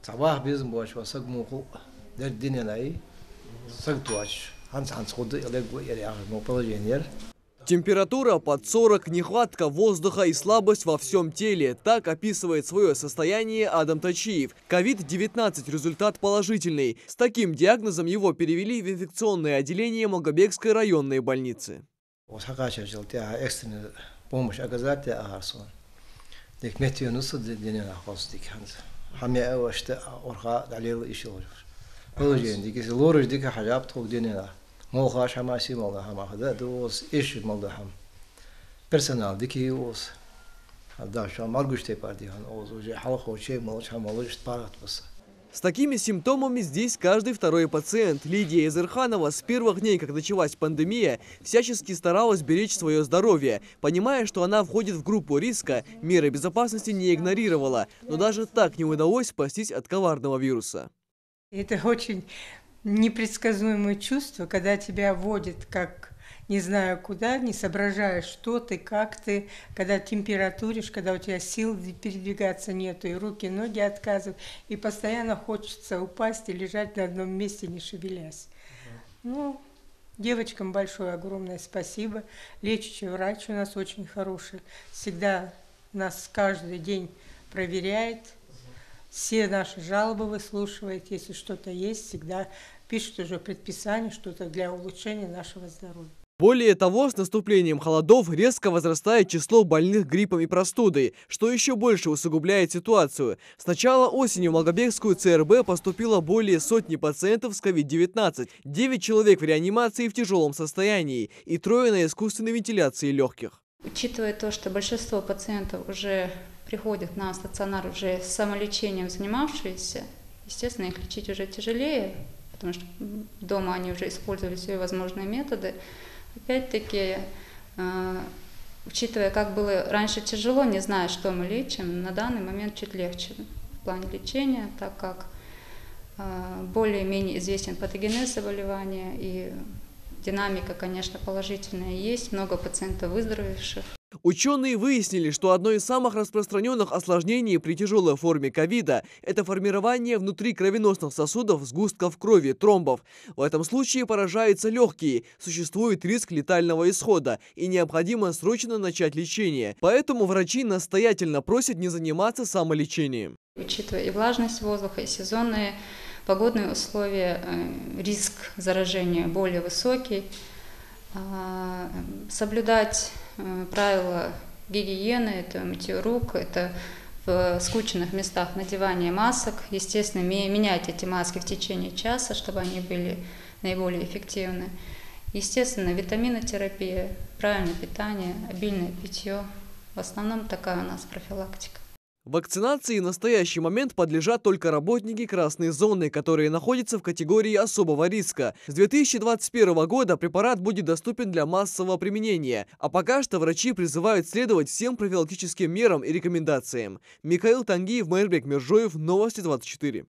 Sabah bizim bu açma sak muku derdine lay sak tuaч han сходы элек я ну положение. Температура под 40, нехватка воздуха и слабость во всем теле. Так описывает свое состояние Адам Тачиев. COVID-19 результат положительный. С таким диагнозом его перевели в инфекционное отделение Малгобекской районной больницы. Помощь оказать арсон. Дик метионусы денег хостик ханз. Хами аваште орха далил ишел. Положение дик лорж дик хажаб тог денег. Молха шамаси молда хама хада дос ишит молда хам. Персонал дики ос. Да, что маргуште партихан оз уже халхоче молч хамолж парат бас. С такими симптомами здесь каждый второй пациент. Лидия Изырханова с первых дней, как началась пандемия, всячески старалась беречь свое здоровье. Понимая, что она входит в группу риска, меры безопасности не игнорировала. Но даже так не удалось спастись от коварного вируса. Это очень непредсказуемое чувство, когда тебя водят как не знаю куда, не соображаешь, что ты, как ты, когда температуришь, когда у тебя сил передвигаться нету, и руки, ноги отказывают, и постоянно хочется упасть и лежать на одном месте, не шевелясь. Ну, девочкам большое, огромное спасибо. Лечащий врач у нас очень хороший, всегда нас каждый день проверяет, все наши жалобы выслушивает, если что-то есть, всегда пишет уже предписание, что-то для улучшения нашего здоровья. Более того, с наступлением холодов резко возрастает число больных гриппом и простудой, что еще больше усугубляет ситуацию. С начала осени в Малгобекскую ЦРБ поступило более сотни пациентов с COVID-19, 9 человек в реанимации в тяжелом состоянии и 3 на искусственной вентиляции легких. Учитывая то, что большинство пациентов уже приходят на стационар уже самолечением занимавшиеся, естественно, их лечить уже тяжелее, потому что дома они уже использовали все возможные методы. Опять-таки, учитывая, как было раньше тяжело, не зная, что мы лечим, на данный момент чуть легче в плане лечения, так как более-менее известен патогенез заболевания, и динамика, конечно, положительная есть, много пациентов выздоровевших. Ученые выяснили, что одно из самых распространенных осложнений при тяжелой форме ковида – это формирование внутри кровеносных сосудов сгустков крови, тромбов. В этом случае поражаются легкие, существует риск летального исхода и необходимо срочно начать лечение. Поэтому врачи настоятельно просят не заниматься самолечением. Учитывая и влажность воздуха, и сезонные погодные условия, риск заражения более высокий. Соблюдать правила гигиены, это мытье рук, это в скученных местах надевание масок. Естественно, менять эти маски в течение часа, чтобы они были наиболее эффективны. Естественно, витаминотерапия, правильное питание, обильное питье. В основном такая у нас профилактика. Вакцинации в настоящий момент подлежат только работники красной зоны, которые находятся в категории особого риска. С 2021 года препарат будет доступен для массового применения, а пока что врачи призывают следовать всем профилактическим мерам и рекомендациям. Михаил Тангиев, Майрбек Мержоев, Новости 24.